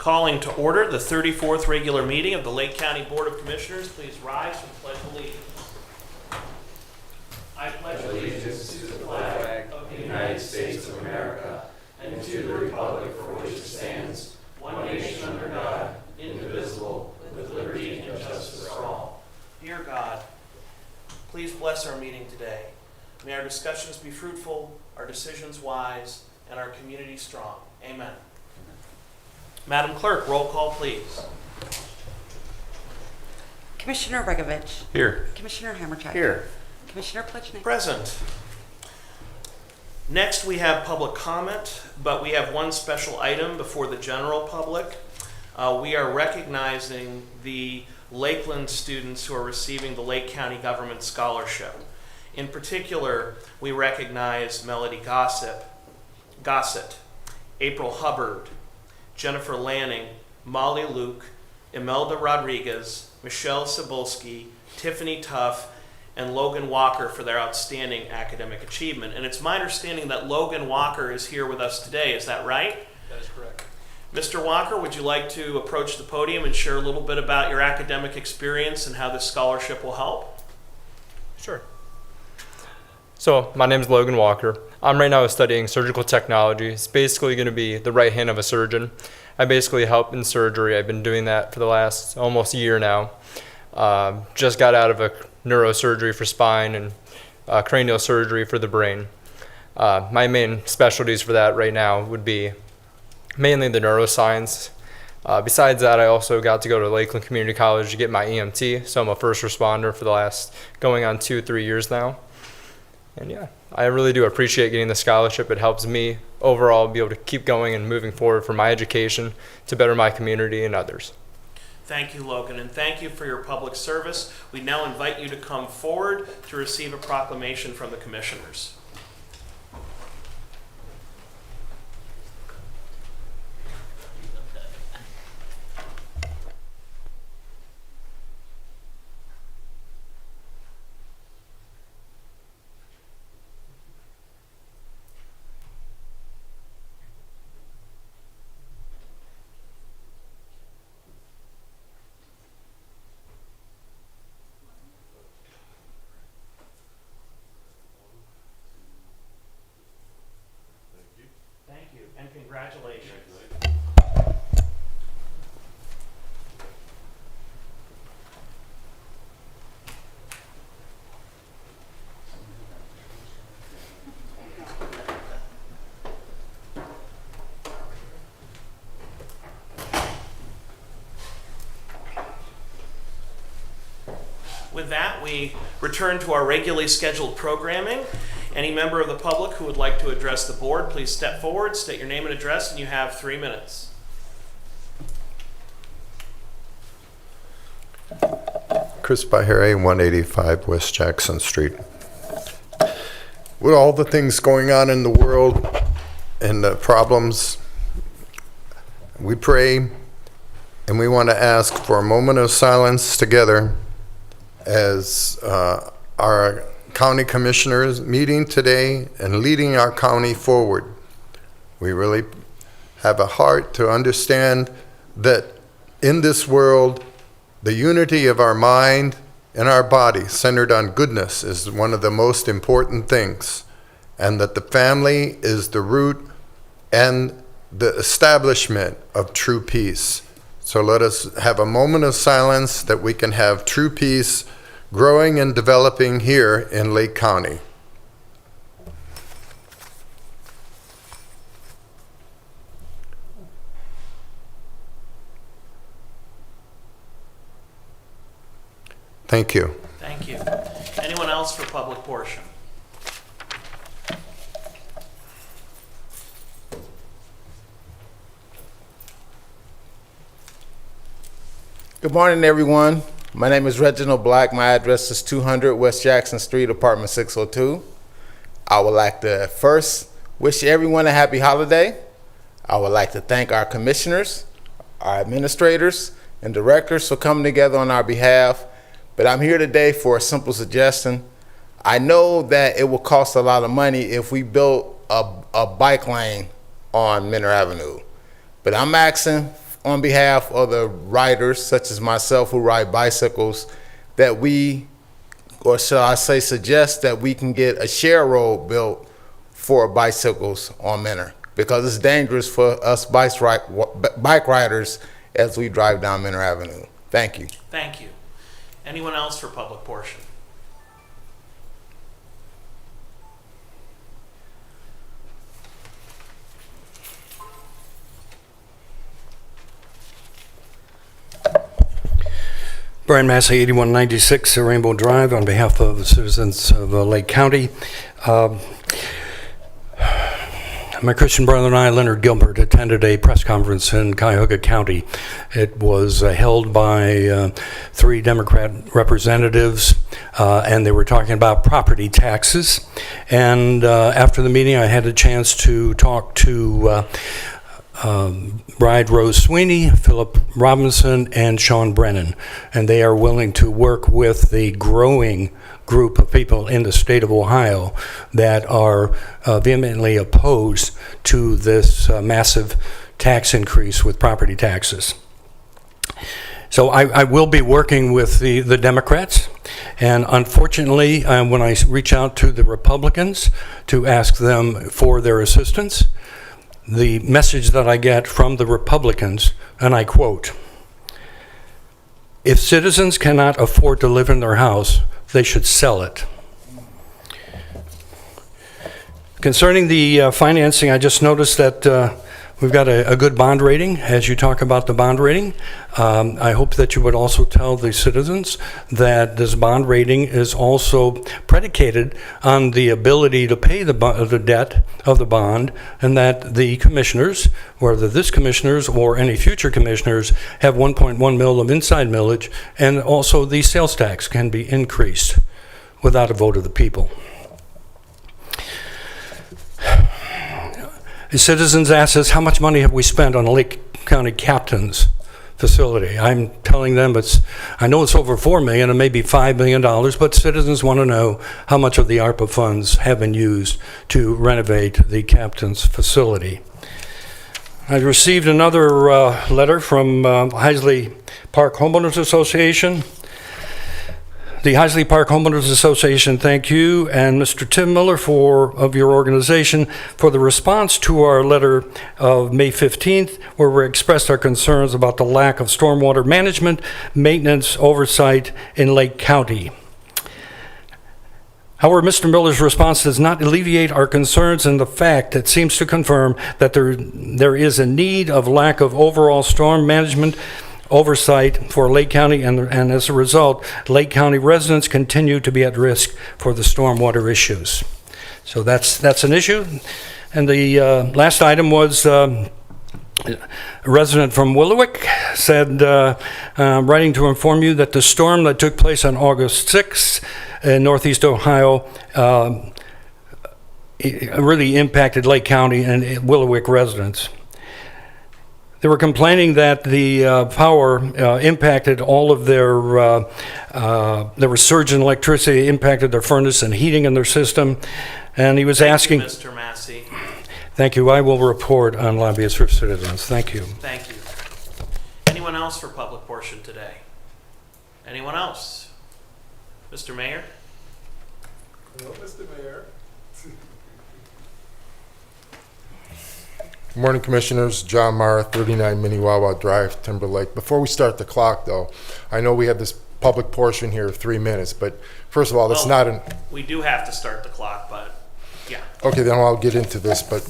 Calling to order the 34th regular meeting of the Lake County Board of Commissioners. Please rise for the Pledge of Allegiance. I pledge allegiance to the flag of the United States of America and to the republic for which it stands, one nation under God, indivisible, with liberty and justice for all. Dear God, please bless our meeting today. May our discussions be fruitful, our decisions wise, and our community strong. Amen. Madam Clerk, roll call, please. Commissioner Regovich. Here. Commissioner Hammercheck. Here. Commissioner Plechnik. Present. Next, we have public comment, but we have one special item before the general public. We are recognizing the Lakeland students who are receiving the Lake County Government Scholarship. In particular, we recognize Melody Gossett, April Hubbard, Jennifer Lanning, Molly Luke, Imelda Rodriguez, Michelle Cebulski, Tiffany Tuff, and Logan Walker for their outstanding academic achievement. And it's my understanding that Logan Walker is here with us today. Is that right? That is correct. Mr. Walker, would you like to approach the podium and share a little bit about your academic experience and how this scholarship will help? Sure. So, my name is Logan Walker. I'm right now studying surgical technology. It's basically going to be the right hand of a surgeon. I basically help in surgery. I've been doing that for the last almost year now. Just got out of a neurosurgery for spine and cranial surgery for the brain. My main specialties for that right now would be mainly the neuroscience. Besides that, I also got to go to Lakeland Community College to get my EMT, so I'm a first responder for the last going on 2-3 years now. And yeah, I really do appreciate getting the scholarship. It helps me overall be able to keep going and moving forward for my education to better my community and others. Thank you, Logan, and thank you for your public service. We now invite you to come forward to receive a proclamation from the commissioners. Thank you, and congratulations. With that, we return to our regularly scheduled programming. Any member of the public who would like to address the board, please step forward, state your name and address, and you have 3 minutes. Chris Bahari, 185 West Jackson Street. With all the things going on in the world and the problems, we pray and we want to ask for a moment of silence together as our county commissioners meeting today and leading our county forward. We really have a heart to understand that in this world, the unity of our mind and our body centered on goodness is one of the most important things, and that the family is the root and the establishment of true peace. So let us have a moment of silence that we can have true peace growing and developing here in Lake County. Thank you. Thank you. Anyone else for public portion? Good morning, everyone. My name is Reginald Black. My address is 200 West Jackson Street, apartment 602. I would like to first wish everyone a happy holiday. I would like to thank our commissioners, our administrators, and directors for coming together on our behalf. But I'm here today for a simple suggestion. I know that it will cost a lot of money if we built a bike lane on Menor Avenue. But I'm asking on behalf of the riders, such as myself who ride bicycles, that we, or shall I say, suggest that we can get a share road built for bicycles on Menor, because it's dangerous for us bike riders as we drive down Menor Avenue. Thank you. Thank you. Anyone else for public portion? Brian Massey, 8196 Rainbow Drive, on behalf of the citizens of Lake County. My Christian brother and I, Leonard Gilbert, attended a press conference in Cuyahoga County. It was held by 3 Democrat representatives, and they were talking about property taxes. And after the meeting, I had a chance to talk to Bride Rose Sweeney, Philip Robinson, and Sean Brennan, and they are willing to work with the growing group of people in the state of Ohio that are vehemently opposed to this massive tax increase with property taxes. So I will be working with the Democrats, and unfortunately, when I reach out to the Republicans to ask them for their assistance, the message that I get from the Republicans, and I quote, "If citizens cannot afford to live in their house, they should sell it." Concerning the financing, I just noticed that we've got a good bond rating. As you talk about the bond rating, I hope that you would also tell the citizens that this bond rating is also predicated on the ability to pay the debt of the bond, and that the commissioners, whether this commissioners or any future commissioners, have 1.1 mil of inside millage, and also the sales tax can be increased without a vote of the people. The citizens ask us, how much money have we spent on the Lake County Captain's facility? I'm telling them I know it's over $4 million and maybe $5 million, but citizens want to know how much of the ARPA funds have been used to renovate the Captain's facility. I received another letter from Heisley Park Homeowners Association. The Heisley Park Homeowners Association, thank you, and Mr. Tim Miller of your organization for the response to our letter of May 15th, where we expressed our concerns about the lack of stormwater management, maintenance, oversight in Lake County. However, Mr. Miller's response does not alleviate our concerns, and the fact it seems to confirm that there is a need of lack of overall storm management oversight for Lake County, and as a result, Lake County residents continue to be at risk for the stormwater issues. So that's an issue. And the last item was a resident from Willowick said, writing to inform you that the storm that took place on August 6th in Northeast Ohio it really impacted Lake County and Willowick residents. They were complaining that the power impacted all of their surge in electricity, impacted their furnace and heating in their system. And he was asking... Thank you, Mr. Massey. Thank you. I will report on Lobbyists for Citizens. Thank you. Thank you. Anyone else for public portion today? Anyone else? Mr. Mayor? Hello, Mr. Mayor. Good morning, Commissioners. John Mara, 39 Minnewawa Drive, Timberlake. Before we start the clock, though, I know we have this public portion here of 3 minutes, but first of all, that's not an... We do have to start the clock, but yeah. Okay, then I'll get into this, but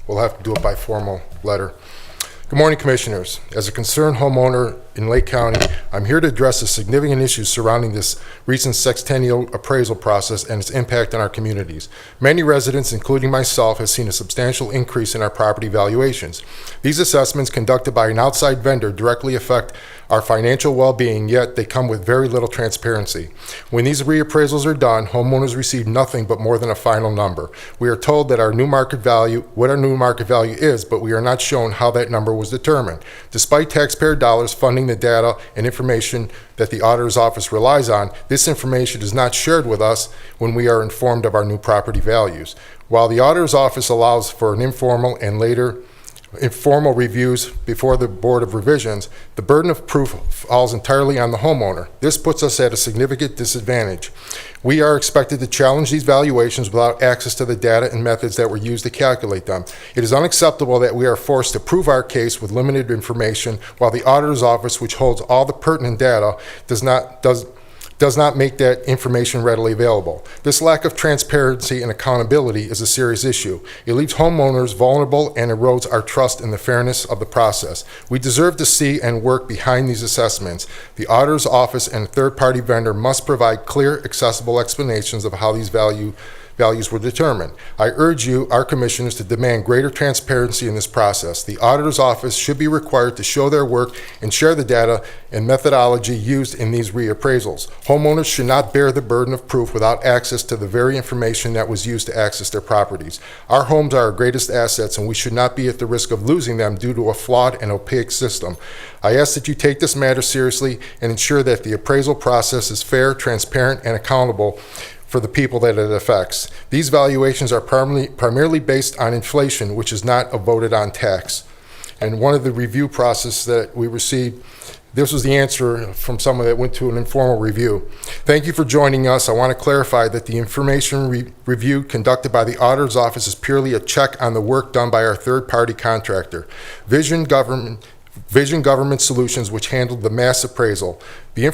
we'll have to do it by formal letter. Good morning, Commissioners. As a concerned homeowner in Lake County, I'm here to address the significant issues surrounding this recent sextennial appraisal process and its impact on our communities. Many residents, including myself, have seen a substantial increase in our property valuations. These assessments conducted by an outside vendor directly affect our financial well-being, yet they come with very little transparency. When these reappraisals are done, homeowners receive nothing but more than a final number. We are told that what our new market value is, but we are not shown how that number was determined. Despite taxpayer dollars funding the data and information that the auditor's office relies on, this information is not shared with us when we are informed of our new property values. While the auditor's office allows for an informal and later informal reviews before the Board of Revisions, the burden of proof falls entirely on the homeowner. This puts us at a significant disadvantage. We are expected to challenge these valuations without access to the data and methods that were used to calculate them. It is unacceptable that we are forced to prove our case with limited information while the auditor's office, which holds all the pertinent data, does not make that information readily available. This lack of transparency and accountability is a serious issue. It leaves homeowners vulnerable and erodes our trust in the fairness of the process. We deserve to see and work behind these assessments. The auditor's office and a third-party vendor must provide clear, accessible explanations of how these values were determined. I urge you, our commissioners, to demand greater transparency in this process. The auditor's office should be required to show their work and share the data and methodology used in these reappraisals. Homeowners should not bear the burden of proof without access to the very information that was used to access their properties. Our homes are our greatest assets, and we should not be at the risk of losing them due to a flawed and opaque system. I ask that you take this matter seriously and ensure that the appraisal process is fair, transparent, and accountable for the people that it affects. These valuations are primarily based on inflation, which is not a voted on tax. And one of the review process that we received, this was the answer from someone that went to an informal review. Thank you for joining us. I want to clarify that the information review conducted by the auditor's office is purely a check on the work done by our third-party contractor, Vision Government Solutions, which handled the mass appraisal. The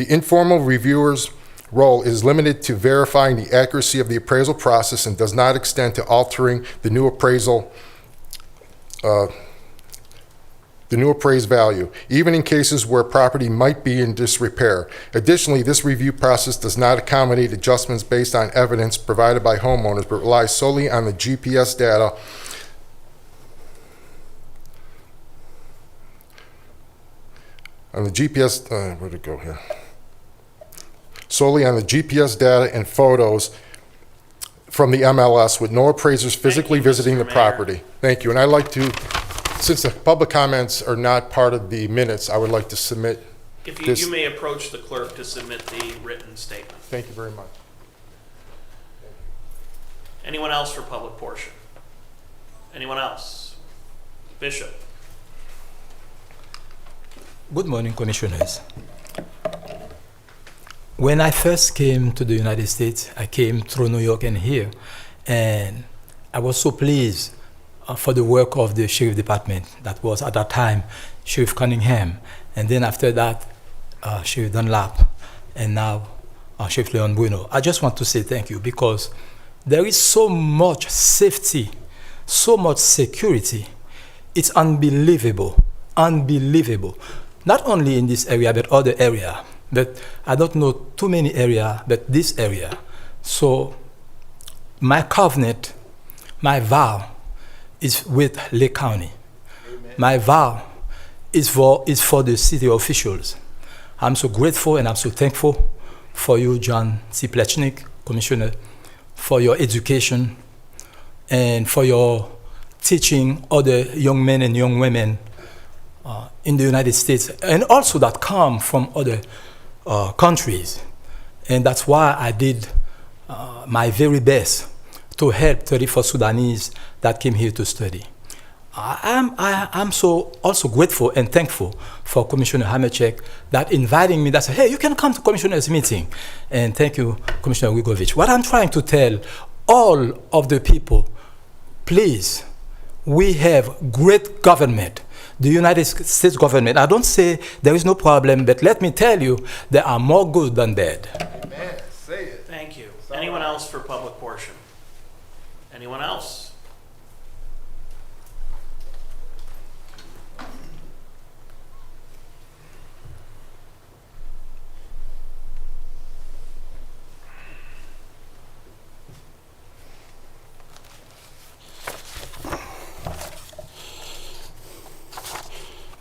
informal reviewers' role is limited to verifying the accuracy of the appraisal process and does not extend to altering the new appraised value, even in cases where property might be in disrepair. Additionally, this review process does not accommodate adjustments based on evidence provided by homeowners, but relies solely on the GPS data where'd it go here? Solely on the GPS data and photos from the MLS with no appraisers physically visiting the property. Thank you. And I'd like to, since the public comments are not part of the minutes, I would like to submit If this. you may approach the clerk to submit the written statement. Thank you very much. Anyone else for public portion? Anyone else? Bishop. Good morning, Commissioners. When I first came to the United States, I came through New York and here, and I was so pleased for the work of the Sheriff Department. That was at that time Sheriff Cunningham, and then after that Sheriff Dunlap, and now Sheriff Leon Bueno. I just want to say thank you because there is so much safety, so much security. It's unbelievable, unbelievable. Not only in this area, but other area. But I don't know too many areas, but this area. So my covenant, my vow is with Lake County. Amen. My vow is for the city officials. I'm so grateful and I'm so thankful for you, John C. Plechnik, Commissioner, for your education and for your teaching other young men and young women in the United States, and also that come from other countries. And that's why I did my very best to help 34 Sudanese that came here to study. I'm so also grateful and thankful for Commissioner Hammercheck that inviting me, that said, hey, you can come to Commissioner's meeting. And thank you, Commissioner Wigovich. What I'm trying to tell all of the people, please, we have great government. The United States government, I don't say there is no problem, but let me tell you, there are more good than bad. Amen. Say it. Thank you. Anyone else for public portion? Anyone else?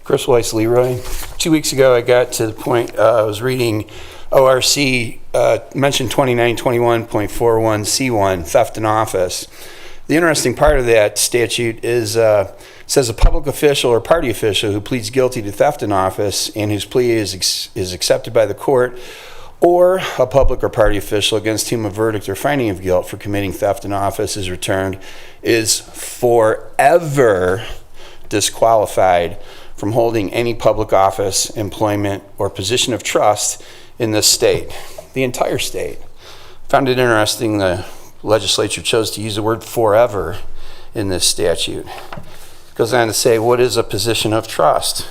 Chris Weiss Leroy. 2 weeks ago, I got to the point, I was reading ORC, mentioned 2921.41C1, theft in office. The interesting part of that statute is, says a public official or party official who pleads guilty to theft in office and whose plea is accepted by the court or a public or party official against whom a verdict or finding of guilt for committing theft in office is returned is forever disqualified from holding any public office, employment, or position of trust in this state, the entire state. Found it interesting the legislature chose to use the word forever in this statute. Goes on to say, what is a position of trust?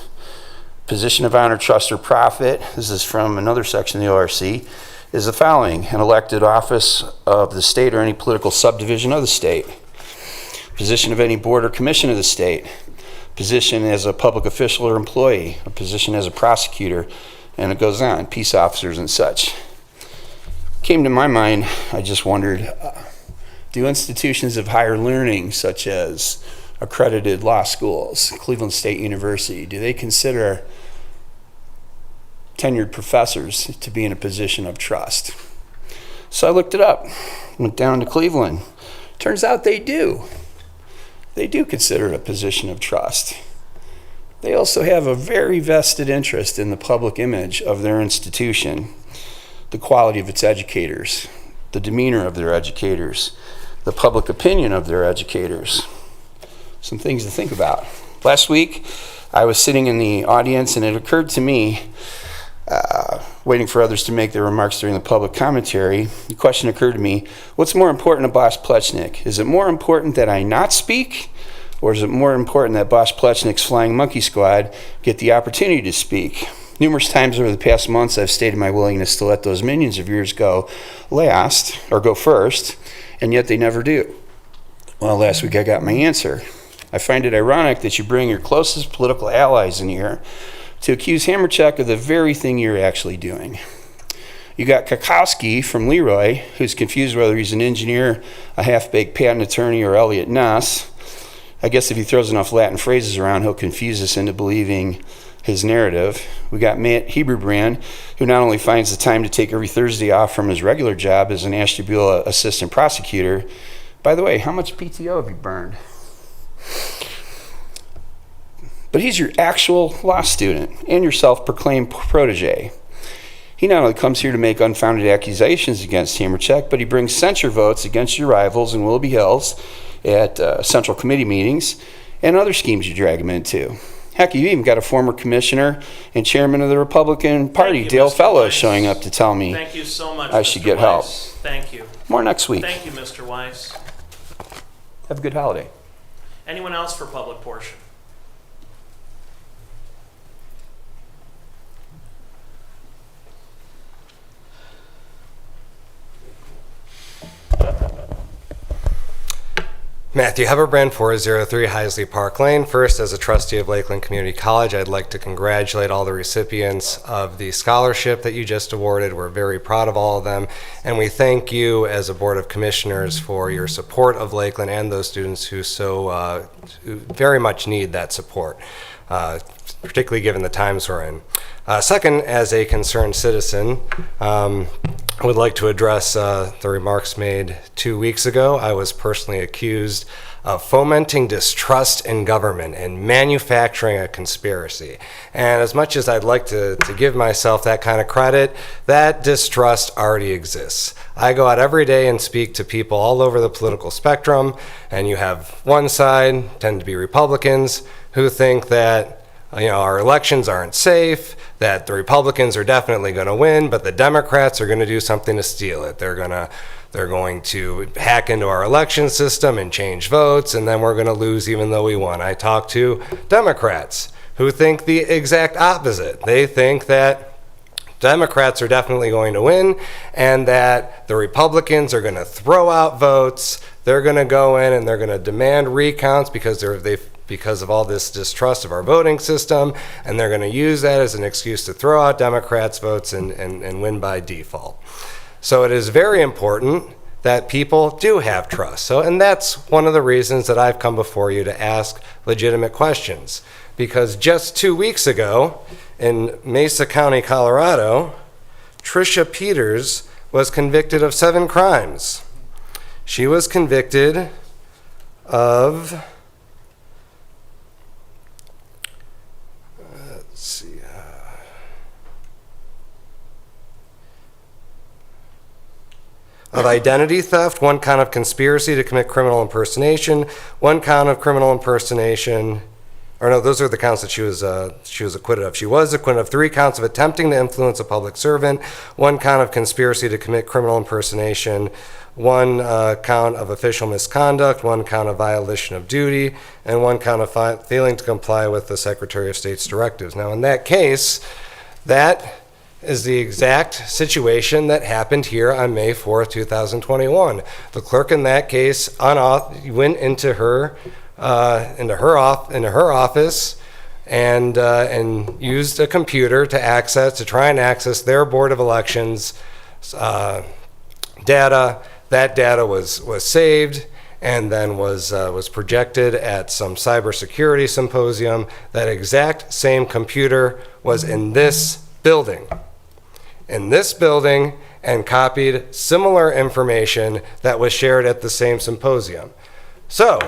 Position of honor, trust, or profit, this is from another section of the ORC, is the following: an elected office of the state or any political subdivision of the state, position of any board or commission of the state, position as a public official or employee, a position as a prosecutor, and it goes on, peace officers and such. Came to my mind, I just wondered, do institutions of higher learning, such as accredited law schools, Cleveland State University, do they consider tenured professors to be in a position of trust? So I looked it up, went down to Cleveland. Turns out they do. They do consider it a position of trust. They also have a very vested interest in the public image of their institution, the quality of its educators, the demeanor of their educators, the public opinion of their educators. Some things to think about. Last week, I was sitting in the audience and it occurred to me, waiting for others to make their remarks during the public commentary, the question occurred to me, what's more important to Boss Plechnik? Is it more important that I not speak, or is it more important that Boss Plechnik's Flying Monkey Squad get the opportunity to speak? Numerous times over the past months, I've stated my willingness to let those minions of yours go last, or go first, and yet they never do. Well, last week I got my answer. I find it ironic that you bring your closest political allies in here to accuse Hamercheck of the very thing you're actually doing. You got Kakowski from Leroy, who's confused whether he's an engineer, a half-baked patent attorney, or Elliot Ness. I guess if he throws enough Latin phrases around, he'll confuse us into believing his narrative. We got Matt Heberbrand, who not only finds the time to take every Thursday off from his regular job as an Ashtabula assistant prosecutor. By the way, how much PTO have you burned? But he's your actual law student and your self-proclaimed protege. He not only comes here to make unfounded accusations against Hamercheck, but he brings censure votes against your rivals in Willoughby Hills at Central Committee meetings and other schemes you drag him into. Heck, you even got a former commissioner and chairman of the Republican Party, you, Dale Mr. Fellows, Weiss. showing up to tell me Thank you so much, I should Mr. get help. Weiss. Thank you. More next week. Thank you, Mr. Weiss. Have a good holiday. Anyone else for public portion? Matthew Heberbrand, 403 Heisley Park Lane. First, as a trustee of Lakeland Community College, I'd like to congratulate all the recipients of the scholarship that you just awarded. We're very proud of all of them, and we thank you as a Board of Commissioners for your support of Lakeland and those students who who very much need that support, particularly given the times we're in. Second, as a concerned citizen, I would like to address the remarks made 2 weeks ago. I was personally accused of fomenting distrust in government and manufacturing a conspiracy. And as much as I'd like to give myself that kind of credit, that distrust already exists. I go out every day and speak to people all over the political spectrum, and you have one side, tend to be Republicans, who think that our elections aren't safe, that the Republicans are definitely going to win, but the Democrats are going to do something to steal it. They're going to hack into our election system and change votes, and then we're going to lose even though we won. I talk to Democrats who think the exact opposite. They think that Democrats are definitely going to win and that the Republicans are going to throw out votes. They're going to go in and they're going to demand recounts because of all this distrust of our voting system, and they're going to use that as an excuse to throw out Democrats' votes and win by default. So it is very important that people do have trust. And that's one of the reasons that I've come before you to ask legitimate questions. Because just 2 weeks ago in Mesa County, Colorado, Tricia Peters was convicted of 7 crimes. She was convicted of of identity theft, 1 count of conspiracy to commit criminal impersonation, 1 count of criminal impersonation, or no, those are the counts that she was acquitted of. She was acquitted of 3 counts of attempting to influence a public servant, 1 count of conspiracy to commit criminal impersonation, 1 count of official misconduct, 1 count of violation of duty, and 1 count of failing to comply with the Secretary of State's directives. Now, in that case, that is the exact situation that happened here on May 4th, 2021. The clerk in that case went into her office and used a computer to try and access their Board of Elections data. That data was saved and then was projected at some cybersecurity symposium. That exact same computer was in this building. And copied similar information that was shared at the same symposium. So,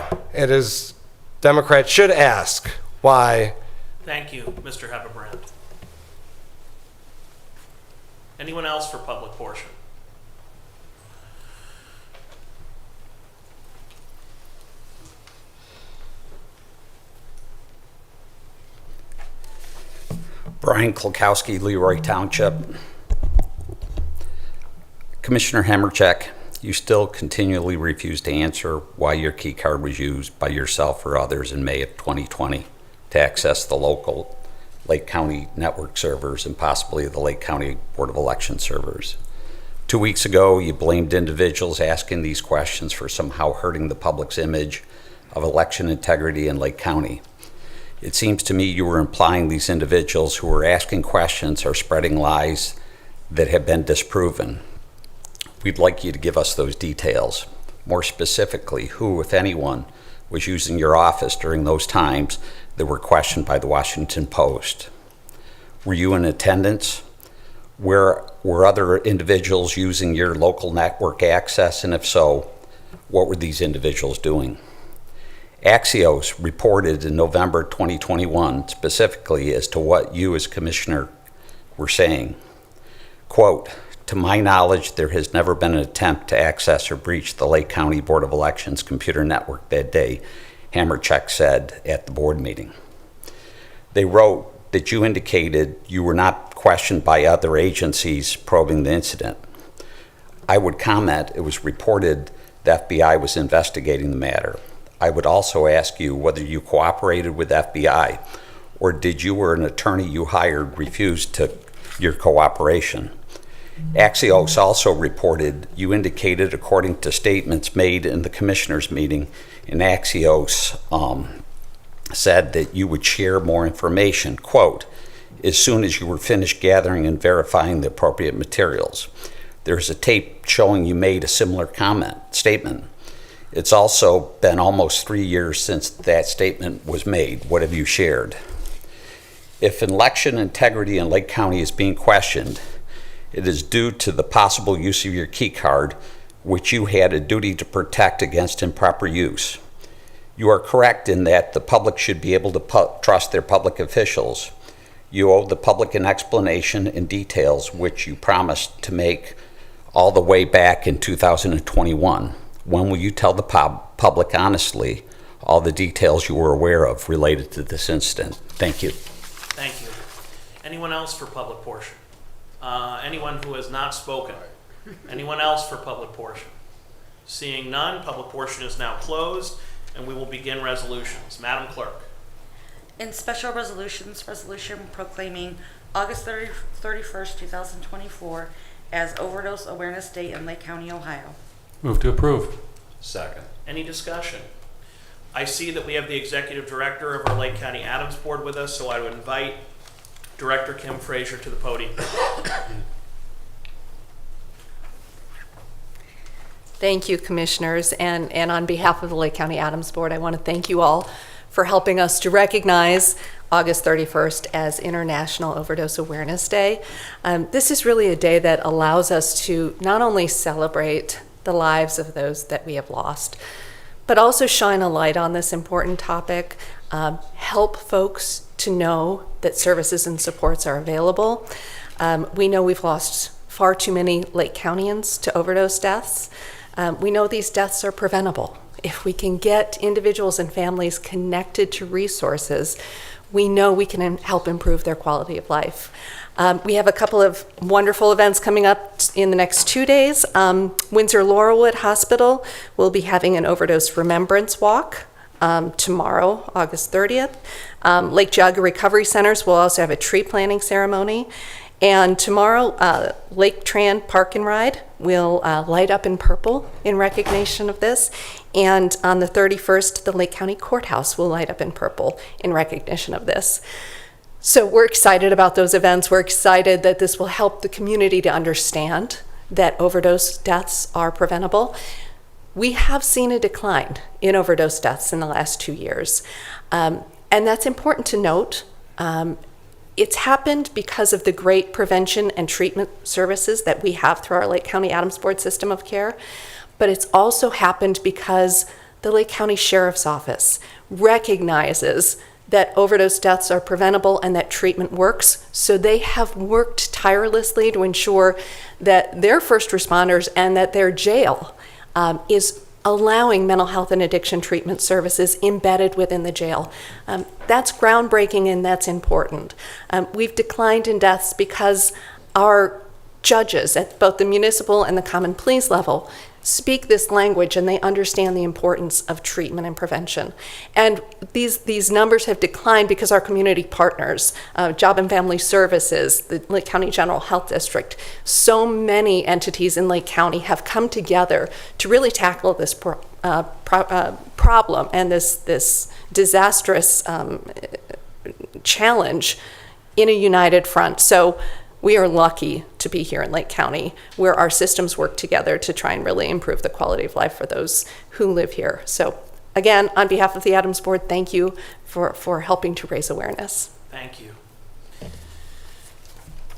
Democrats should ask why. Thank you, Mr. Hebebrand. Anyone else for public portion? Brian Klukowski, Leroy Township. Commissioner Hamercheck, you still continually refuse to answer why your key card was used by yourself or others in May of 2020 to access the local Lake County network servers and possibly the Lake County Board of Election servers. 2 weeks ago, you blamed individuals asking these questions for somehow hurting the public's image of election integrity in Lake County. It seems to me you were implying these individuals who were asking questions are spreading lies that have been disproven. We'd like you to give us those details. More specifically, who, if anyone, was using your office during those times that were questioned by the Washington Post? Were you in attendance? Were other individuals using your local network access? And if so, what were these individuals doing? Axios reported in November 2021 specifically as to what you as commissioner were saying. Quote, "To my knowledge, there has never been an attempt to access or breach the Lake County Board of Elections computer network that day," Hamercheck said at the board meeting. They wrote that you indicated you were not questioned by other agencies probing the incident. I would comment it was reported the FBI was investigating the matter. I would also ask you whether you cooperated with FBI or did you or an attorney you hired refuse your cooperation. Axios also reported you indicated, according to statements made in the commissioners' meeting, and Axios said that you would share more information, quote, as soon as you were finished gathering and verifying the appropriate materials. There's a tape showing you made a similar statement. It's also been almost 3 years since that statement was made. What have you shared? If election integrity in Lake County is being questioned, it is due to the possible use of your key card, which you had a duty to protect against improper use. You are correct in that the public should be able to trust their public officials. You owe the public an explanation and details, which you promised to make all the way back in 2021. When will you tell the public honestly all the details you were aware of related to this incident? Thank you. Thank you. Anyone else for public portion? Anyone who has not spoken? Anyone else for public portion? Seeing none, public portion is now closed, and we will begin resolutions. Madam Clerk. In special resolutions, resolution proclaiming August 31st, 2024 as Overdose Awareness Day in Lake County, Ohio. Move to approve. Second. Any discussion? I see that we have the Executive Director of our Lake County Adams Board with us, so I would invite Director Kim Frazier to the podium. Thank you, Commissioners, and on behalf of the Lake County Adams Board, I want to thank you all for helping us to recognize August 31st as International Overdose Awareness Day. This is really a day that allows us to not only celebrate the lives of those that we have lost, but also shine a light on this important topic, help folks to know that services and supports are available. We know we've lost far too many Lake Countyans to overdose deaths. We know these deaths are preventable. If we can get individuals and families connected to resources, we know we can help improve their quality of life. We have a couple of wonderful events coming up in the next 2 days. Windsor Laurelwood Hospital will be having an overdose remembrance walk tomorrow, August 30th. Lake Geauga Recovery Centers will also have a tree planting ceremony. And tomorrow, Lake Tran Park and Ride will light up in purple in recognition of this. And on the 31st, the Lake County Courthouse will light up in purple in recognition of this. So we're excited about those events. We're excited that this will help the community to understand that overdose deaths are preventable. We have seen a decline in overdose deaths in the last 2 years. And that's important to note. It's happened because of the great prevention and treatment services that we have through our Lake County Adams Board system of care, but it's also happened because the Lake County Sheriff's Office recognizes that overdose deaths are preventable and that treatment works, so they have worked tirelessly to ensure that their first responders and that their jail is allowing mental health and addiction treatment services embedded within the jail. That's groundbreaking and that's important. We've declined in deaths because our judges at both the municipal and the common pleas level speak this language and they understand the importance of treatment and prevention. And these numbers have declined because our community partners, Job and Family Services, the Lake County General Health District, so many entities in Lake County have come together to really tackle this problem and this disastrous challenge in a united front. So we are lucky to be here in Lake County, where our systems work together to try and really improve the quality of life for those who live here. So again, on behalf of the Adams Board, thank you for helping to raise awareness. Thank you.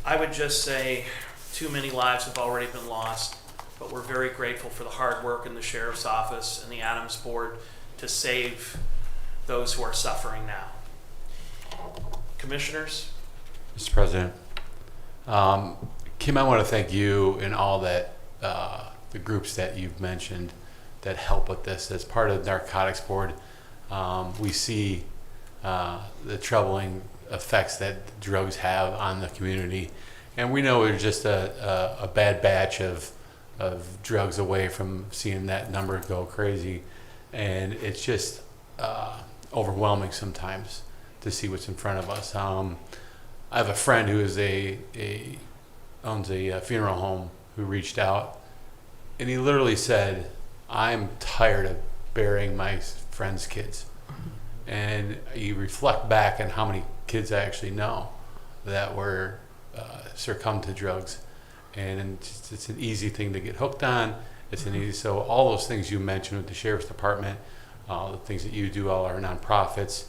I would just say too many lives have already been lost, but we're very grateful for the hard work in the Sheriff's Office and the Adams Board to save those who are suffering now. Commissioners? Mr. President, Kim, I want to thank you and all that the groups that you've mentioned that help with this. As part of the Narcotics Board, we see the troubling effects that drugs have on the community, and we know we're just a bad batch of drugs away from seeing that number go crazy, and it's just overwhelming sometimes to see what's in front of us. I have a friend who is owns a funeral home who reached out, and he literally said, "I'm tired of burying my friends' kids." And you reflect back on how many kids I actually know that were succumbed to drugs, and it's an easy thing to get hooked on. So all those things you mentioned with the Sheriff's Department, the things that you do, all our nonprofits,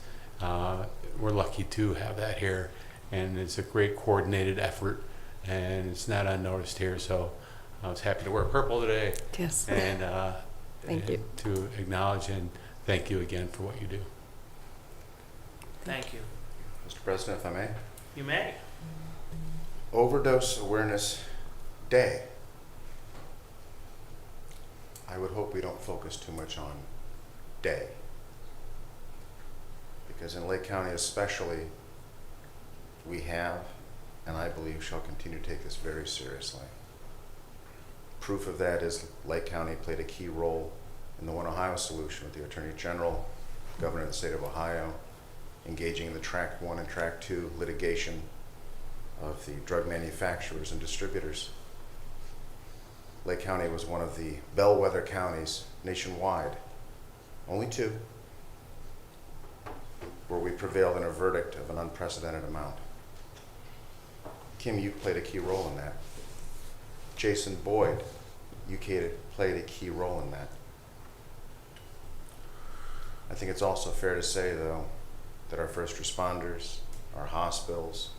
we're lucky to have that here. And it's a great coordinated effort, and it's not unnoticed here. So I was happy to wear purple today. Yes. And thank you. To acknowledge and thank you again for what you do. Thank you. Mr. President, if I may. You may. Overdose Awareness Day. I would hope we don't focus too much on day, because in Lake County especially, we have, and I believe shall continue to take this very seriously. Proof of that is Lake County played a key role in the One Ohio solution with the Attorney General, Governor of the State of Ohio, engaging in the Track 1 and Track 2 litigation of the drug manufacturers and distributors. Lake County was one of the bellwether counties nationwide, only 2, where we prevailed in a verdict of an unprecedented amount. Kim, you played a key role in that. Jason Boyd, you played a key role in that. I think it's also fair to say, though, that our first responders, our hospitals,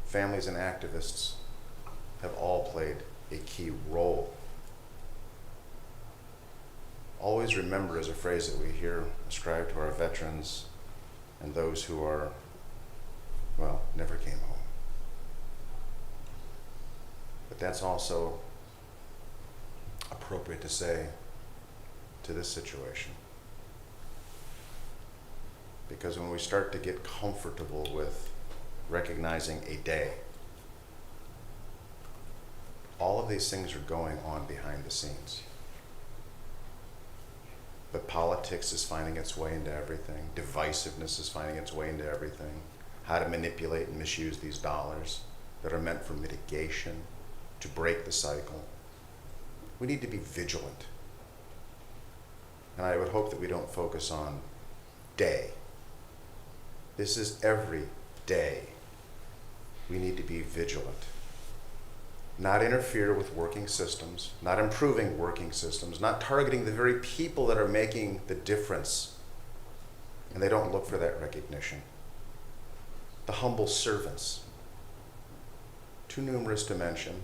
families and activists have all played a key role. Always remember is a phrase that we hear ascribed to our veterans and those who are, well, never came home. But that's also appropriate to say to this situation. Because when we start to get comfortable with recognizing a day, all of these things are going on behind the scenes. But politics is finding its way into everything. Divisiveness is finding its way into everything. How to manipulate and misuse these dollars that are meant for mitigation, to break the cycle. We need to be vigilant. And I would hope that we don't focus on day. This is every day. We need to be vigilant. Not interfere with working systems, not improving working systems, not targeting the very people that are making the difference. And they don't look for that recognition. The humble servants. Too numerous to mention.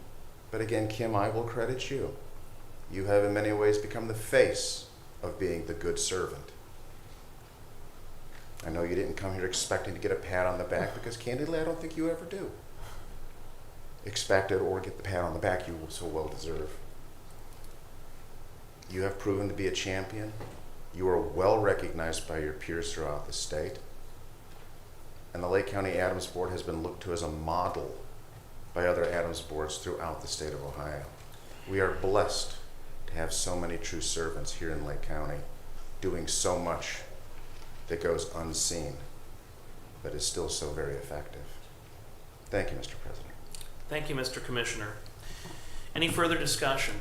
But again, Kim, I will credit you. You have in many ways become the face of being the good servant. I know you didn't come here expecting to get a pat on the back, because candidly, I don't think you ever do expect it or get the pat on the back you so well deserve. You have proven to be a champion. You are well recognized by your peers throughout the state. And the Lake County Adams Board has been looked to as a model by other Adams boards throughout the state of Ohio. We are blessed to have so many true servants here in Lake County doing so much that goes unseen, but is still so very effective. Thank you, Mr. President. Thank you, Mr. Commissioner. Any further discussion?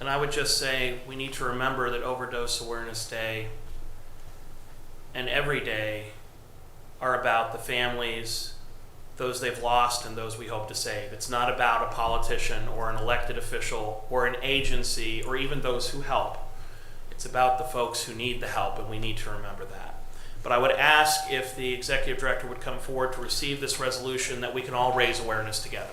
And I would just say we need to remember that Overdose Awareness Day and every day are about the families, those they've lost and those we hope to save. It's not about a politician or an elected official or an agency or even those who help. It's about the folks who need the help, and we need to remember that. But I would ask if the executive director would come forward to receive this resolution that we can all raise awareness together.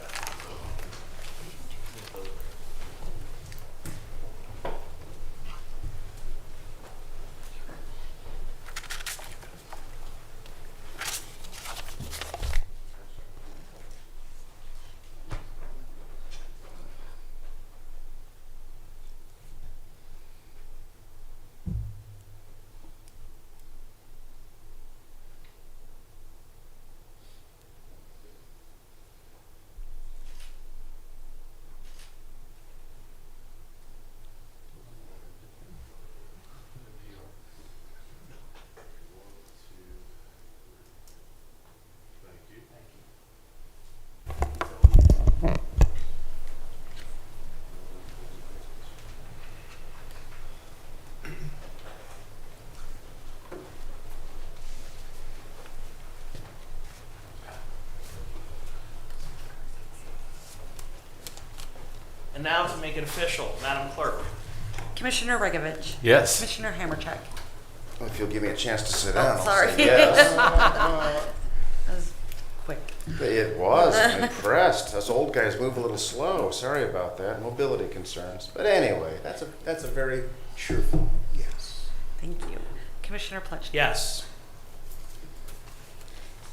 And now to make it official, Madam Clerk. Commissioner Regovich. Yes. Commissioner Hammercheck. Well, if you'll give me a chance to sit down, Oh, sorry. I'll say yes. That was quick. It was. I'm impressed. Us old guys move a little slow. Sorry about that. Mobility concerns. But anyway, that's a very cheerful yes. Thank you. Commissioner Pletchnik. Yes.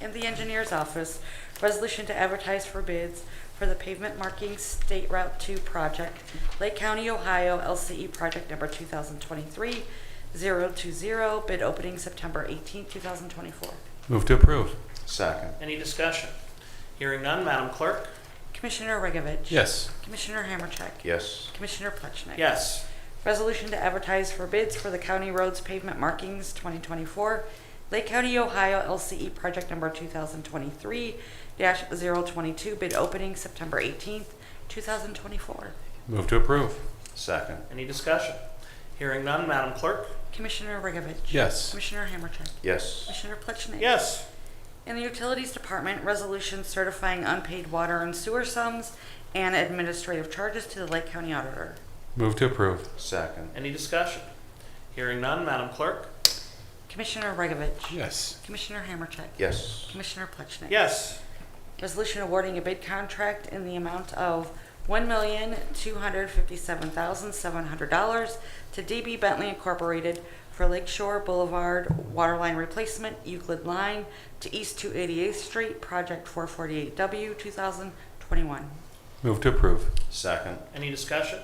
In the engineer's office, resolution to advertise for bids for the pavement marking State Route 2 project, Lake County, Ohio, LCE project number 2023-020, bid opening September 18, 2024. Move to approve. Second. Any discussion? Hearing none, Madam Clerk. Commissioner Regovich. Yes. Commissioner Hammercheck. Yes. Commissioner Pletchnik. Yes. Resolution to advertise for bids for the county roads pavement markings 2024, Lake County, Ohio, LCE project number 2023-022, bid opening September 18th, 2024. Move to approve. Second. Any discussion? Hearing none, Madam Clerk. Commissioner Regovich. Yes. Commissioner Hammercheck. Yes. Commissioner Pletchnik. Yes. In the Utilities Department, resolution certifying unpaid water and sewer sums and administrative charges to the Lake County Auditor. Move to approve. Second. Any discussion? Hearing none, Madam Clerk. Commissioner Regovich. Yes. Commissioner Hammercheck. Yes. Commissioner Pletchnik. Yes. Resolution awarding a bid contract in the amount of $1,257,700 to DB Bentley Incorporated for Lakeshore Boulevard Waterline Replacement, Euclid Line to East 288th Street, Project 448W, 2021. Move to approve. Second. Any discussion?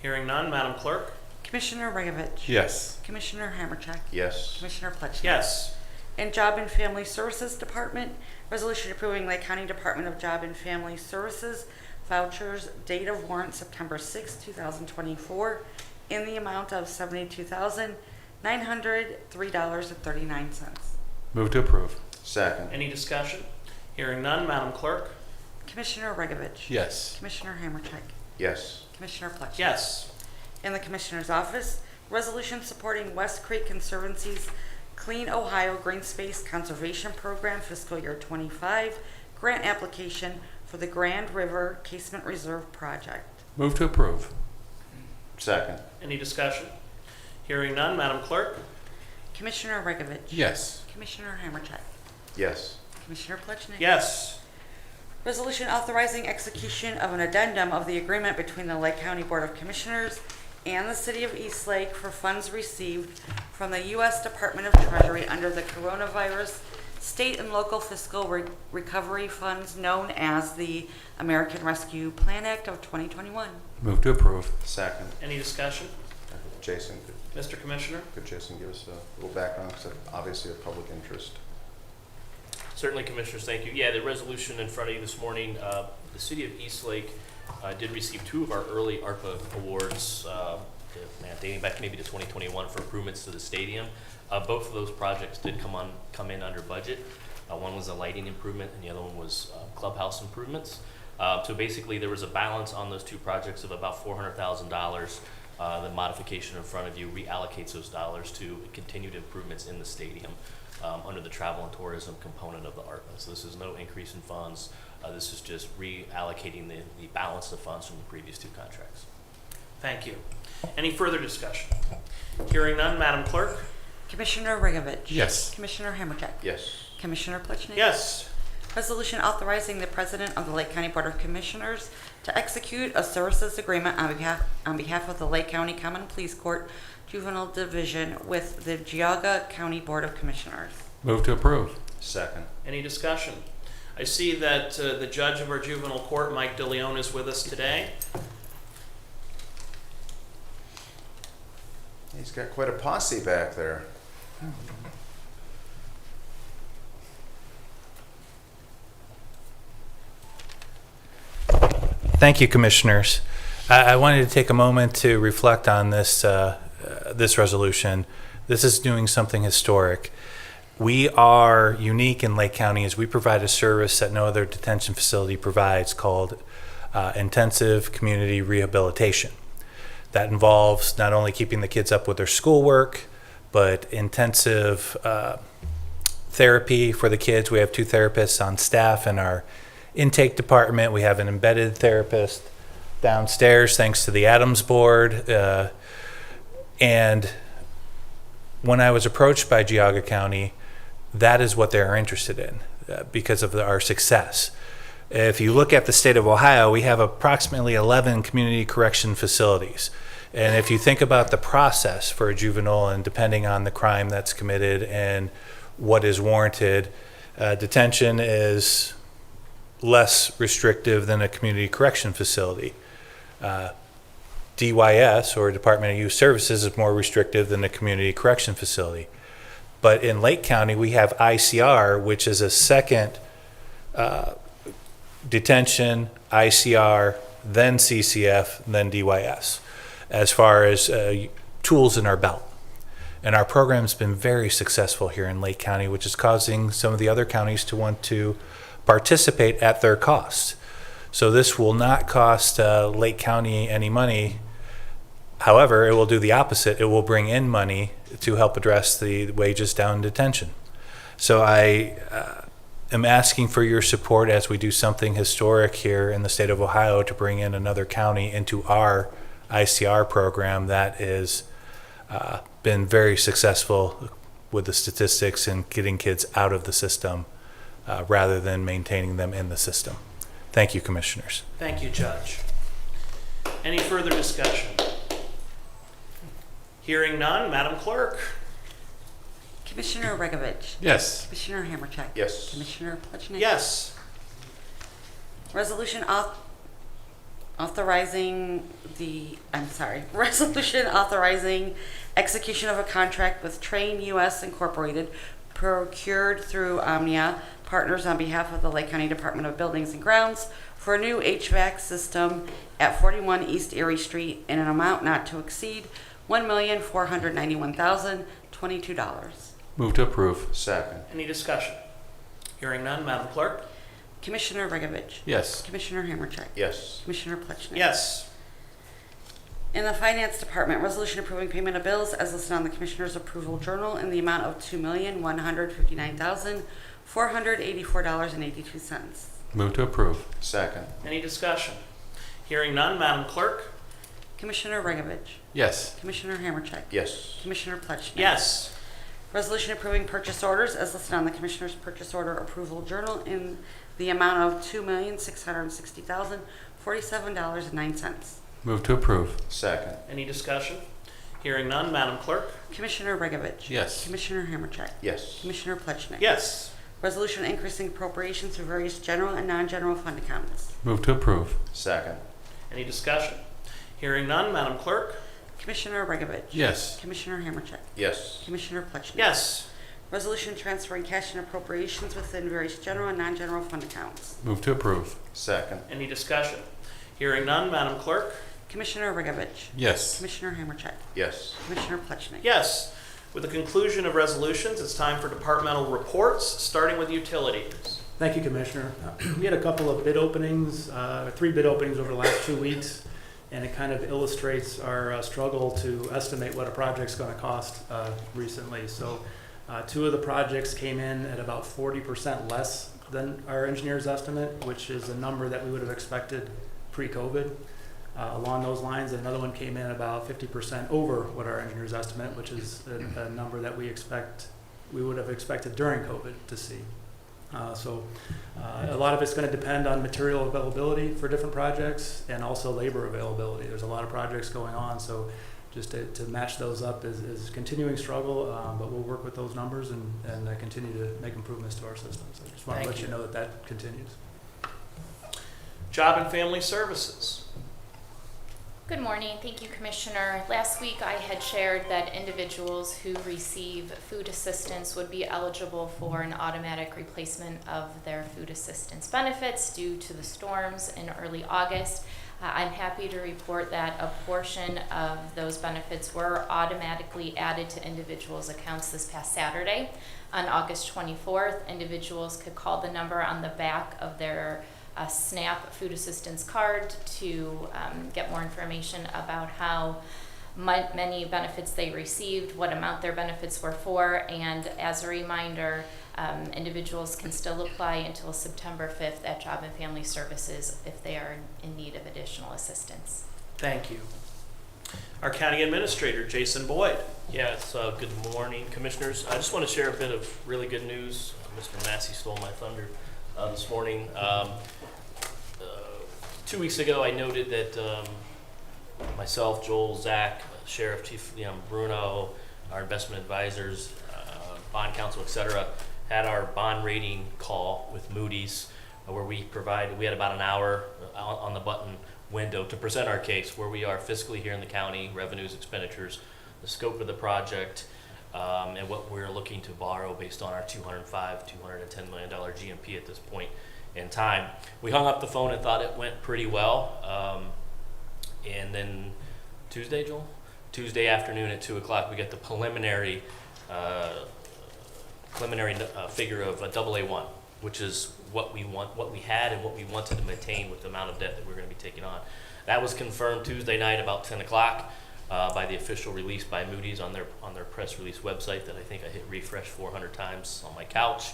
Hearing none, Madam Clerk? Commissioner Regovich? Yes. Commissioner Hammercheck? Yes. Commissioner Plutchnik? Yes. In Job and Family Services Department, resolution approving Lake County Department of Job and Family Services vouchers, date of warrant September 6, 2024, in the amount of $72,903.39. Move to approve. Second. Any discussion? Hearing none, Madam Clerk? Commissioner Regovich? Yes. Commissioner Hammercheck? Yes. Commissioner Plutchnik? Yes. In the Commissioner's Office, resolution supporting West Creek Conservancy's Clean Ohio Green Space Conservation Program fiscal year 25 grant application for the Grand River Casement Reserve Project. Move to approve. Second. Any discussion? Hearing none, Madam Clerk? Commissioner Regovich? Yes. Commissioner Hammercheck? Yes. Commissioner Plutchnik? Yes. Resolution authorizing execution of an addendum of the agreement between the Lake County Board of Commissioners and the City of Eastlake for funds received from the U.S. Department of Treasury under the Coronavirus State and Local Fiscal Recovery Funds, known as the American Rescue Plan Act of 2021. Move to approve. Second. Any discussion? Jason, Mr. Commissioner? could Jason give us a little background? Because obviously of public interest. Certainly, Commissioners, thank you. Yeah, the resolution in front of you this morning, the City of Eastlake did receive 2 of our early ARPA awards, dating back maybe to 2021 for improvements to the stadium. Both of those projects did come in under budget. One was a lighting improvement and the other one was clubhouse improvements. So basically there was a balance on those 2 projects of about $400,000. The modification in front of you reallocates those dollars to continued improvements in the stadium under the travel and tourism component of the ARPA. So this is no increase in funds. This is just reallocating the balance of funds from the previous 2 contracts. Thank you. Any further discussion? Hearing none, Madam Clerk? Commissioner Regovich? Yes. Commissioner Hammercheck? Yes. Commissioner Plutchnik? Yes. Resolution authorizing the President of the Lake County Board of Commissioners to execute a services agreement on behalf of the Lake County Common Pleas Court Juvenile Division with the Geauga County Board of Commissioners. Move to approve. Second. Any discussion? I see that the judge of our juvenile court, Mike DeLeon, is with us today. He's got quite a posse back there. Thank you, Commissioners. I wanted to take a moment to reflect on this resolution. This is doing something historic. We are unique in Lake County as we provide a service that no other detention facility provides called intensive community rehabilitation. That involves not only keeping the kids up with their schoolwork, but intensive therapy for the kids. We have 2 therapists on staff in our intake department. We have an embedded therapist downstairs thanks to the Adams Board. And when I was approached by Geauga County, that is what they're interested in because of our success. If you look at the state of Ohio, we have approximately 11 community correction facilities. And if you think about the process for a juvenile and depending on the crime that's committed and what is warranted, detention is less restrictive than a community correction facility. DYS, or Department of Youth Services, is more restrictive than a community correction facility. But in Lake County, we have ICR, which is a second detention, ICR, then CCF, then DYS, as far as tools in our belt. And our program's been very successful here in Lake County, which is causing some of the other counties to want to participate at their cost. So this will not cost Lake County any money. However, it will do the opposite. It will bring in money to help address the wages down in detention. So I am asking for your support as we do something historic here in the state of Ohio to bring in another county into our ICR program that is been very successful with the statistics and getting kids out of the system rather than maintaining them in the system. Thank you, Commissioners. Thank you, Judge. Any further discussion? Hearing none, Madam Clerk? Commissioner Regovich? Yes. Commissioner Hammercheck? Yes. Commissioner Plutchnik? Yes. Resolution resolution authorizing execution of a contract with Train US Incorporated procured through Omnia Partners on behalf of the Lake County Department of Buildings and Grounds for a new HVAC system at 41 East Erie Street in an amount not to exceed $1,491,022. Move to approve. Second. Any discussion? Hearing none, Madam Clerk? Commissioner Regovich. Yes. Commissioner Hammercheck. Yes. Commissioner Plechnik. Yes. In the Finance Department, resolution approving payment of bills as listed on the Commissioner's Approval Journal in the amount of $2,159,484.82. Move to approve. Second. Any discussion? Hearing none, Madam Clerk? Commissioner Regovich. Yes. Commissioner Hammercheck. Yes. Commissioner Plechnik. Yes. Resolution approving purchase orders as listed on the Commissioner's Purchase Order Approval Journal in the amount of $2,660,047.09. Move to approve. Second. Any discussion? Hearing none, Madam Clerk? Commissioner Regovich. Yes. Commissioner Hammercheck. Yes. Commissioner Plechnik. Yes. Resolution increasing appropriations for various general and non-general fund accounts. Move to approve. Second. Any discussion? Hearing none, Madam Clerk? Commissioner Regovich. Yes. Commissioner Hammercheck. Yes. Commissioner Plechnik. Yes. Resolution transferring cash and appropriations within various general and non-general fund accounts. Move to approve. Second. Any discussion? Hearing none, Madam Clerk? Commissioner Regovich. Yes. Commissioner Hammercheck. Yes. Commissioner Plechnik. Yes. With the conclusion of resolutions, it's time for departmental reports, starting with utilities. Thank you, Commissioner. We had a couple of bid openings, 3 bid openings over the last 2 weeks, and it kind of illustrates our struggle to estimate what a project's going to cost recently. So 2 of the projects came in at about 40% less than our engineer's estimate, which is a number that we would have expected pre-COVID. Along those lines, another one came in about 50% over what our engineer's estimate, which is a number that we would have expected during COVID to see. So a lot of it's going to depend on material availability for different projects and also labor availability. There's a lot of projects going on, so just to match those up is a continuing struggle, but we'll work with those numbers and continue to make improvements to our system. So I just want to let you know that continues. Job and Family Services. Good morning. Thank you, Commissioner. Last week I had shared that individuals who receive food assistance would be eligible for an automatic replacement of their food assistance benefits due to the storms in early August. I'm happy to report that a portion of those benefits were automatically added to individuals' accounts this past Saturday. On August 24th, individuals could call the number on the back of their SNAP food assistance card to get more information about how many benefits they received, what amount their benefits were for, and as a reminder, individuals can still apply until September 5th at Job and Family Services if they are in need of additional assistance. Thank you. Our County Administrator, Jason Boyd. Yes, good morning, Commissioners. I just want to share a bit of really good news. Mr. Massey stole my thunder this morning. 2 weeks ago, I noted that myself, Joel, Zach, Sheriff Chief Leon Bruno, our investment advisors, bond counsel, etc., had our bond rating call with Moody's, where we had about an hour on the button window to present our case, where we are fiscally here in the county, revenues, expenditures, the scope of the project, and what we're looking to borrow based on our $210 million GMP at this point in time. We hung up the phone and thought it went pretty well. And then Tuesday, Joel? Tuesday afternoon at 2 o'clock, we get the preliminary figure of a AA1, which is what we had and what we wanted to maintain with the amount of debt that we're going to be taking on. That was confirmed Tuesday night about 10 o'clock by the official release by Moody's on their press release website that I think I hit refresh 400 times on my couch.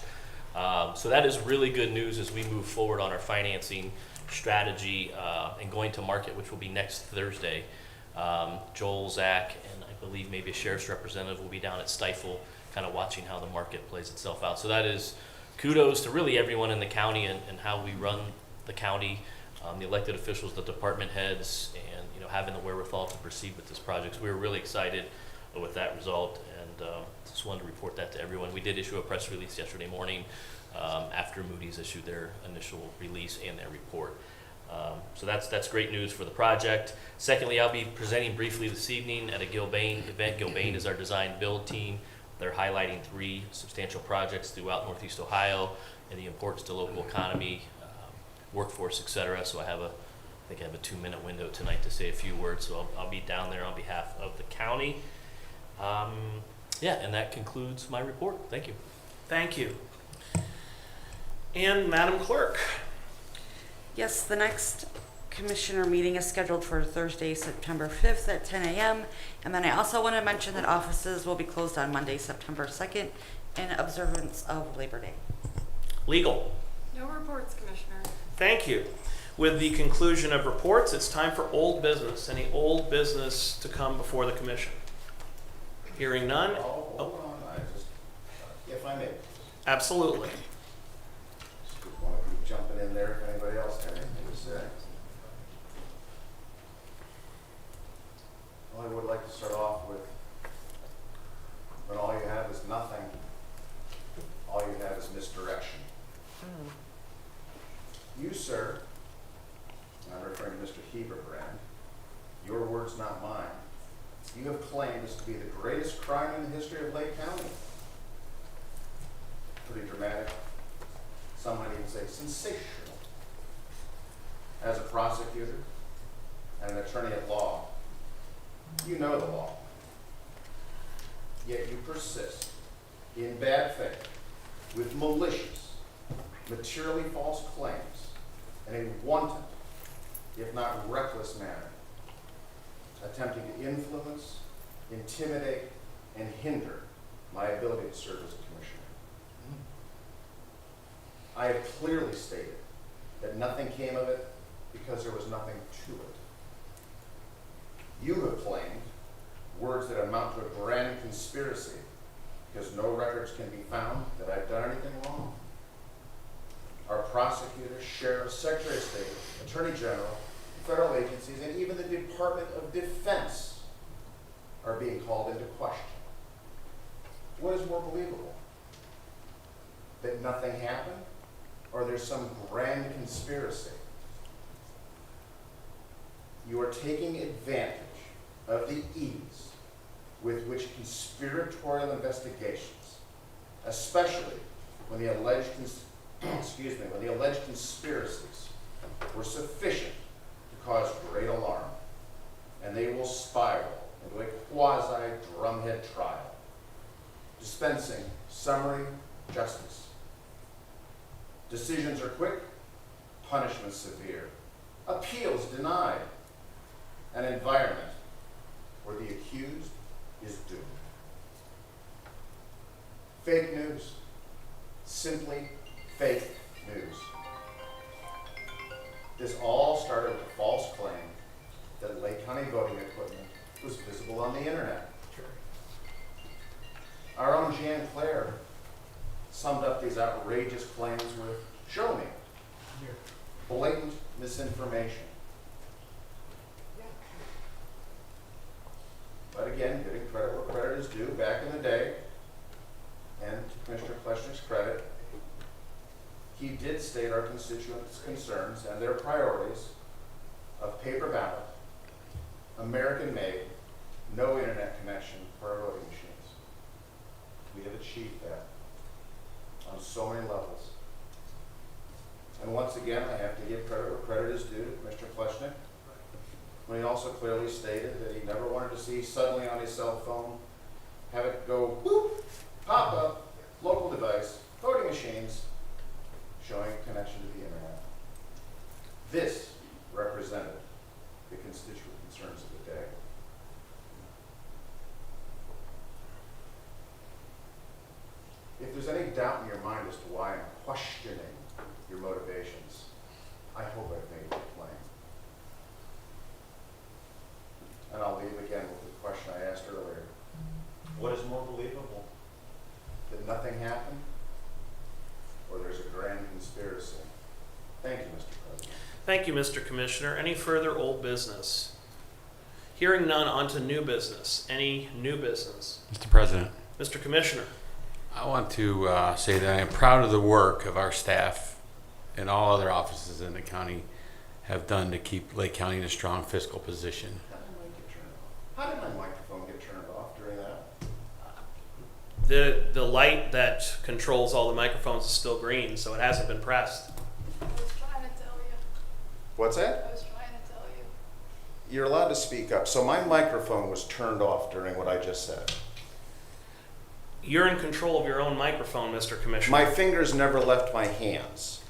So that is really good news as we move forward on our financing strategy and going to market, which will be next Thursday. Joel, Zach, and I believe maybe a sheriff's representative will be down at Stifel kind of watching how the market plays itself out. So that is kudos to really everyone in the county and how we run the county, the elected officials, the department heads, and having the wherewithal to proceed with this project. So we were really excited with that result, and just wanted to report that to everyone. We did issue a press release yesterday morning after Moody's issued their initial release and their report. So that's great news for the project. Secondly, I'll be presenting briefly this evening at a Gilbane event. Gilbane is our design build team. They're highlighting 3 substantial projects throughout Northeast Ohio and the importance to local economy, workforce, etc. So I think I have a 2-minute window tonight to say a few words. So I'll be down there on behalf of the county. And that concludes my report. Thank you. Thank you. And Madam Clerk. Yes, the next commissioner meeting is scheduled for Thursday, September 5th at 10 a.m. And then I also want to mention that offices will be closed on Monday, September 2nd in observance of Labor Day. Legal. No reports, Commissioner. Thank you. With the conclusion of reports, it's time for old business. Any old business to come before the commission? Hearing none. Hold on, if I may. Absolutely. Just want to be jumping in there if anybody else has anything to say. Well, I would like to start off with, when all you have is nothing, all you have is misdirection. You, sir, and I'm referring to Mr. Heberbrand, your words, not mine, you have claimed this to be the greatest crime in the history of Lake County. Pretty dramatic. Some might even say sensational. As a prosecutor and an attorney at law, you know the law. Yet you persist in bad faith with malicious, materially false claims in a wanton, if not reckless manner, attempting to influence, intimidate, and hinder my ability to serve as a commissioner. I have clearly stated that nothing came of it because there was nothing to it. You have claimed words that amount to a grand conspiracy because no records can be found that I've done anything wrong. Our prosecutors, sheriffs, secretary of state, attorney general, federal agencies, and even the Department of Defense are being called into question. What is more believable? That nothing happened, or there's some grand conspiracy? You are taking advantage of the ease with which conspiratorial investigations, especially when the alleged conspiracies were sufficient to cause great alarm, and they will spiral into a quasi-drumhead trial, dispensing summary justice. Decisions are quick, punishments severe, appeals denied, an environment where the accused is doomed. Fake news, simply fake news. This all started with a false claim that Lake County voting equipment was visible on the internet. Our own Jan Claire summed up these outrageous claims with, show me, blatant misinformation. But again, giving credit where credit is due, back in the day, and to Commissioner Kleshnik's credit, he did state our constituents' concerns and their priorities of paper ballot, American-made, no internet connection for our voting machines. We have achieved that on so many levels. And once again, I have to give credit where credit is due to Commissioner Kleshnik, when he also clearly stated that he never wanted to see suddenly on his cell phone, have it go boop, pop up, local device, voting machines, showing a connection to the internet. This represented the constituent concerns of the day. If there's any doubt in your mind as to why I'm questioning your motivations, I hope I've made it plain. And I'll leave again with the question I asked earlier. What is more believable? That nothing happened, or there's a grand conspiracy? Thank you, Mr. President. Thank you, Mr. Commissioner. Any further old business? Hearing none, on to new business. Any new business? Mr. President. Mr. Commissioner. I want to say that I am proud of the work of our staff and all other offices in the county have done to keep Lake County in a strong fiscal position. How did my microphone get turned off during that? The light that controls all the microphones is still green, so it hasn't been pressed. I was trying to tell you. What's that? I was trying to tell you. You're allowed to speak up. So my microphone was turned off during what I just said. You're in control of your own microphone, Mr. Commissioner. My fingers never left my hands.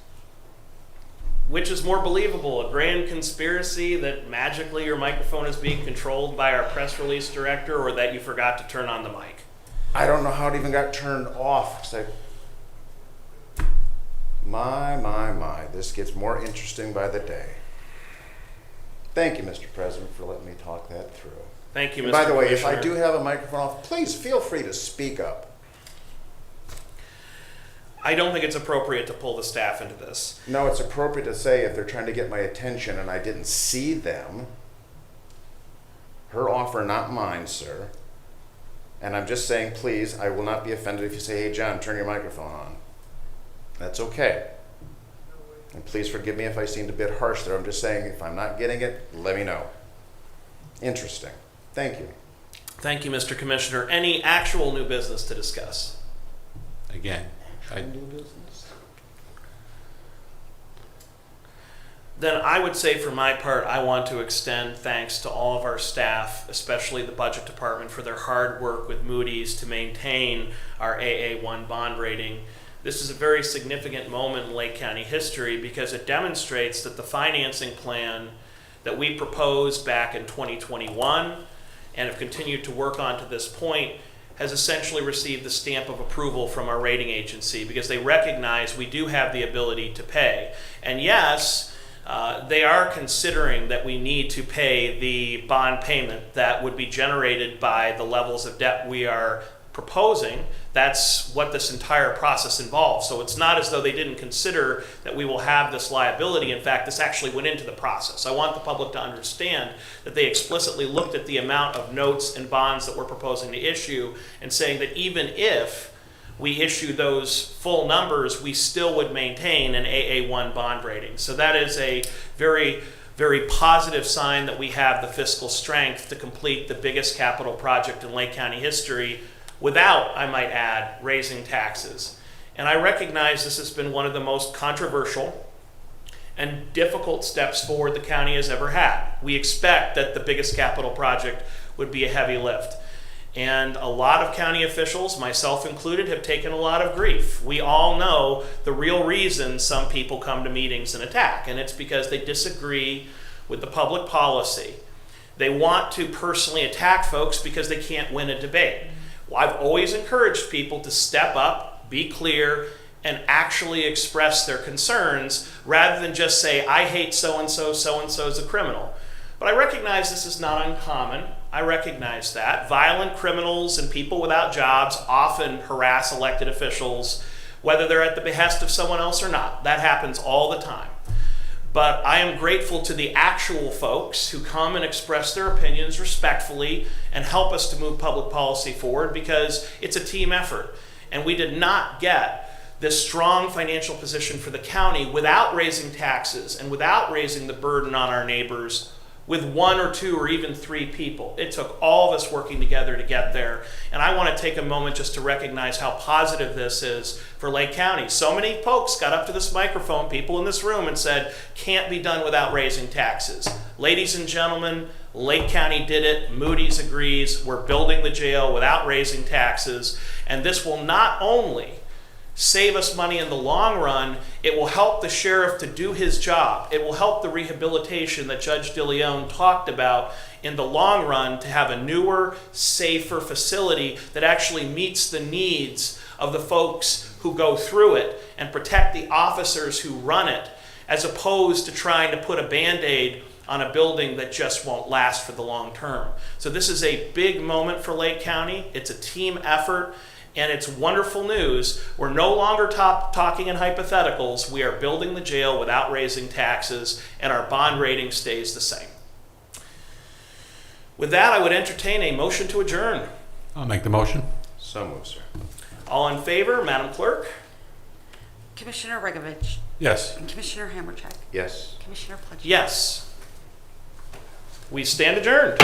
Which is more believable, a grand conspiracy that magically your microphone is being controlled by our press release director, or that you forgot to turn on the mic? I don't know how it even got turned off. 'Cause my, this gets more interesting by the day. Thank you, Mr. President, for letting me talk that through. Thank you, Mr. And by the way, if I Commissioner. do have a microphone off, please feel free to speak up. I don't think it's appropriate to pull the staff into this. No, it's appropriate to say if they're trying to get my attention and I didn't see them. Her offer, not mine, sir. And I'm just saying, please, I will not be offended if you say, hey, John, turn your microphone on. That's okay. And please forgive me if I seemed a bit harsh there. I'm just saying, if I'm not getting it, let me know. Interesting. Thank you. Thank you, Mr. Commissioner. Any actual new business to discuss? Again, Then I would say for my part, I want to extend thanks to all of our staff, especially the budget department, for their hard work with Moody's to maintain our AA1 bond rating. This is a very significant moment in Lake County history because it demonstrates that the financing plan that we proposed back in 2021 and have continued to work on to this point has essentially received the stamp of approval from our rating agency because they recognize we do have the ability to pay. And yes, they are considering that we need to pay the bond payment that would be generated by the levels of debt we are proposing. That's what this entire process involves. So it's not as though they didn't consider that we will have this liability. In fact, this actually went into the process. I want the public to understand that they explicitly looked at the amount of notes and bonds that we're proposing to issue and saying that even if we issue those full numbers, we still would maintain an AA1 bond rating. So that is a very, very positive sign that we have the fiscal strength to complete the biggest capital project in Lake County history without, I might add, raising taxes. And I recognize this has been one of the most controversial and difficult steps forward the county has ever had. We expect that the biggest capital project would be a heavy lift. And a lot of county officials, myself included, have taken a lot of grief. We all know the real reason some people come to meetings and attack, and it's because they disagree with the public policy. They want to personally attack folks because they can't win a debate. Well, I've always encouraged people to step up, be clear, and actually express their concerns rather than just say, I hate so-and-so, so-and-so's a criminal. But I recognize this is not uncommon. I recognize that. Violent criminals and people without jobs often harass elected officials, whether they're at the behest of someone else or not. That happens all the time. But I am grateful to the actual folks who come and express their opinions respectfully and help us to move public policy forward because it's a team effort. And we did not get this strong financial position for the county without raising taxes and without raising the burden on our neighbors with one or two or even three people. It took all of us working together to get there. And I want to take a moment just to recognize how positive this is for Lake County. So many folks got up to this microphone, people in this room, and said, can't be done without raising taxes. Ladies and gentlemen, Lake County did it. Moody's agrees. We're building the jail without raising taxes. And this will not only save us money in the long run, it will help the sheriff to do his job. It will help the rehabilitation that Judge DeLeon talked about in the long run to have a newer, safer facility that actually meets the needs of the folks who go through it and protect the officers who run it, as opposed to trying to put a Band-Aid on a building that just won't last for the long term. So this is a big moment for Lake County. It's a team effort. And it's wonderful news. We're no longer talking in hypotheticals. We are building the jail without raising taxes, and our bond rating stays the same. With that, I would entertain a motion to adjourn. I'll make the motion. So moved, sir. All in favor, Madam Clerk? Commissioner Regovich. Yes. And Commissioner Hammercheck. Yes. Commissioner Pledger. Yes. We stand adjourned.